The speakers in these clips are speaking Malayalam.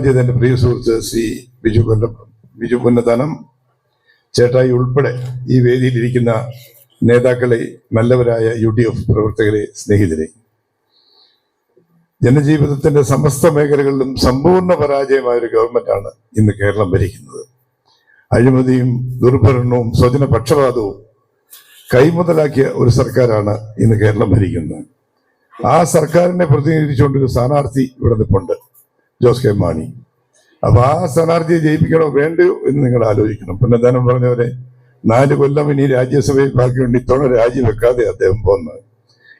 ചെയ്ത എൻ്റെ പ്രിയ സുഹൃത്ത് ശ്രീ ബിജു പൊന്നത്താനം ചേട്ടായി ഉൾപ്പെടെ ഈ വേദിയിലിരിക്കുന്ന നേതാക്കളെ, നല്ലവരായ UDF പ്രവർത്തകരെ, സ്നേഹിതരെ, ജനജീവിതത്തിന്റെ സമസ്ത മേഖലകളിലും സമ്പൂർണ്ണ പരാജയമായ ഒരു ഗവൺമെന്റാണ് ഇന്ന് കേരളം ഭരിക്കുന്നത്. അഴിമതിയും ദുർഭരണവും സ്വജന പക്ഷപാതവും കൈമുതലാക്കിയ ഒരു സർക്കാരാണ് ഇന്ന് കേരളം ഭരിക്കുന്നത്. ആ സർക്കാരിനെ പ്രതിനിധീകരിച്ചുകൊണ്ടൊരു സ്ഥാനാർത്ഥി ഇവിടെ നിൽപ്പുണ്ട്, ജോസ് കെ മാണി. അപ്പൊ ആ സ്ഥാനാർത്ഥിയെ ജയിപ്പിക്കണോ വേണ്ടയോ എന്ന് നിങ്ങൾ ആലോചിക്കണം. പൊന്നത്താനം പറഞ്ഞവരെ 4 കൊല്ലം ഇനി രാജ്യസഭയിൽ ബാക്കിയുണ്ട്. ഇത്തവണ രാജിവെക്കാതെ അദ്ദേഹം പോകുന്നത്.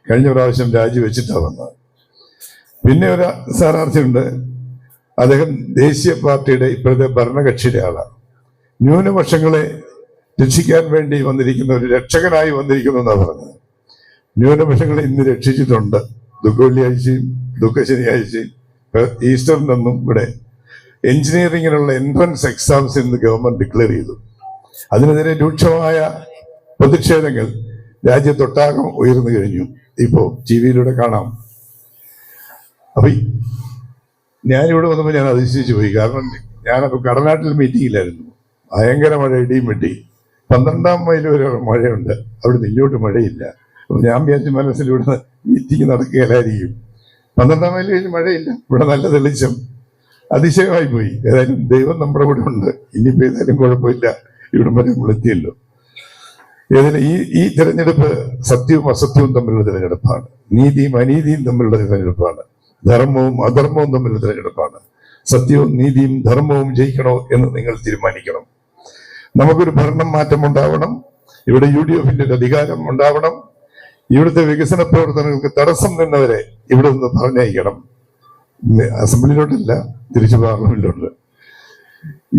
കഴിഞ്ഞ പ്രാവശ്യം രാജിവെച്ചിട്ടാണ് വന്നത്. പിന്നെ ഒരു സ്ഥാനാർത്ഥിയുണ്ട്, അദ്ദേഹം ദേശീയ പാർട്ടിയുടെ ഇപ്പോഴത്തെ ഭരണകക്ഷിയുടെ ആളാണ്. ന്യൂനപക്ഷങ്ങളെ രക്ഷിക്കാൻ വേണ്ടി വന്നിരിക്കുന്ന ഒരു രക്ഷകനായി വന്നിരിക്കുന്നു എന്നാണ് പറഞ്ഞത്. ന്യൂനപക്ഷങ്ങളെ ഇന്ന് രക്ഷിച്ചിട്ടുണ്ട്. ദുഃഖവെള്ളിയാഴ്ചയും ദുഃഖശനിയാഴ്ചയും ഈസ്റ്ററിനൊന്നും ഇവിടെ എഞ്ചിനീയറിങ്ങിനുള്ള എൻട്രൻസ് എക്സാംസ് ഇന്ന് ഗവൺമെന്റ് ഡിക്ലെയർ ചെയ്തു. അതിനെതിരെ രൂക്ഷമായ പ്രതിഷേധങ്ങൾ രാജ്യത്തൊട്ടാകം ഉയർന്നു കഴിഞ്ഞു. ഇപ്പോൾ TV-യിലൂടെ കാണാം. അപ്പൊ ഞാനിവിടെ വന്നപ്പോൾ ഞാൻ അതിശയിച്ചു പോയി. കാരണം ഞാനപ്പോൾ കടനാട്ടിൽ മീറ്റിങ്ങിലായിരുന്നു. ഭയങ്കര മഴ, ഇടിയും വെട്ടി. 12-ാം മൈൽ വരെ മഴയുണ്ട്, അവിടെ ഇങ്ങോട്ട് മഴയില്ല. അപ്പൊ ഞാൻ വിചാരിച്ച മനസ്സിൽ ഇവിടെ മീറ്റിംഗ് നടക്കുകയില്ലായിരിക്കും. 12-ാം മൈൽ കഴിഞ്ഞ് മഴയില്ല, ഇവിടെ നല്ല തെളിച്ചം. അതിശയമായി പോയി. ഏതായാലും ദൈവം നമ്മുടെ കൂടെ ഉണ്ട്. ഇനിയിപ്പോൾ ഏതായാലും കുഴപ്പമില്ല, ഇവിടം വരെ നമ്മളെത്തിയല്ലോ. ഏതായാലും ഈ തിരഞ്ഞെടുപ്പ് സത്യവും അസത്യവും തമ്മിലുള്ള തിരഞ്ഞെടുപ്പാണ്. നീതിയും അനീതിയും തമ്മിലുള്ള തിരഞ്ഞെടുപ്പാണ്. ധർമ്മവും അധർമ്മവും തമ്മിലുള്ള തിരഞ്ഞെടുപ്പാണ്. സത്യവും നീതിയും ധർമ്മവും ജയിക്കണോ എന്ന് നിങ്ങൾ തീരുമാനിക്കണം. നമുക്കൊരു ഭരണം മാറ്റം ഉണ്ടാവണം. ഇവിടെ UDF-ന്റെ ഒരു അധികാരം ഉണ്ടാവണം. ഇവിടുത്തെ വികസന പ്രവർത്തനങ്ങൾക്ക് തടസ്സം നിന്നവരെ ഇവിടെ നിന്ന് പറഞ്ഞയക്കണം. അസംബ്ലിയിലോട്ടല്ല, തിരിച്ചു പാർലമെന്റിലോട്ട്.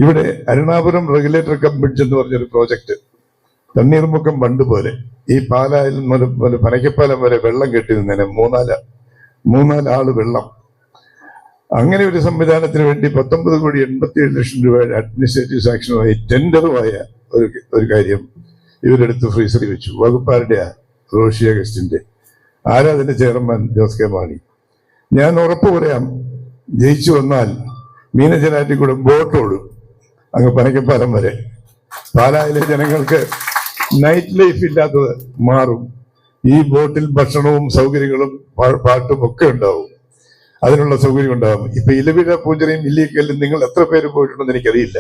ഇവിടെ അരുണാപുരം റെഗുലേറ്റർ കം ബ്രിഡ്ജ് എന്ന് പറഞ്ഞൊരു പ്രോജക്റ്റ്, തണ്ണീർമുക്കം ബണ്ട് പോലെ ഈ പാലായിൽ മുതൽ പനക്കപ്പാലം വരെ വെള്ളം കെട്ടി നിന്നതിന് 3-4 ആള് വെള്ളം. അങ്ങനെ ഒരു സംവിധാനത്തിന് വേണ്ടി 19,87,00,000 രൂപയുടെ അഡ്മിനിസ്ട്രേറ്റീവ് സാക്ഷനുമായി ടെൻഡറുമായ ഒരു കാര്യം ഇവരെടുത്ത് ഫ്രീസറിൽ വെച്ചു. വകുപ്പാരുടെയാ? റോഷി അഗസ്റ്റിന്റെ. ആരാ അതിന്റെ ചെയർമാൻ? ജോസ് കെ മാണി. ഞാൻ ഉറപ്പ് പറയാം, ജയിച്ചു വന്നാൽ മീനജനാറ്റി കൂടെ ബോട്ട് ഓടും അങ്ങ് പനക്കപ്പാലം വരെ. പാലായിലെ ജനങ്ങൾക്ക് നൈറ്റ് ലൈഫ് ഇല്ലാത്തത് മാറും. ഈ ബോട്ടിൽ ഭക്ഷണവും സൗകര്യങ്ങളും പാട്ടും ഒക്കെ ഉണ്ടാവും. അതിനുള്ള സൗകര്യം ഉണ്ടാവും. ഇപ്പൊ ഇലവിഴ പൂഞ്ചിറയും ഇല്ലിക്കല്ലും നിങ്ങൾ എത്ര പേര് പോയിട്ടുണ്ടെന്ന് എനിക്കറിയില്ല.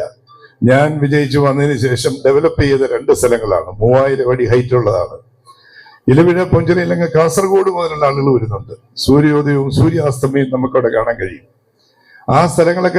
ഞാൻ വിജയിച്ചു വന്നതിന് ശേഷം ഡെവലപ്പ് ചെയ്ത 2 സ്ഥലങ്ങളാണ്. 3000 അടി ഹൈറ്റ് ഉള്ളതാണ്. ഇലവിഴ പൂഞ്ചിറയിൽ അങ്ങ് കാസർഗോഡ് മുതലുള്ള ആളുകൾ വരുന്നുണ്ട്. സൂര്യോദയവും സൂര്യാസ്തമയവും നമുക്കവിടെ കാണാൻ കഴിയും. ആ സ്ഥലങ്ങളൊക്കെ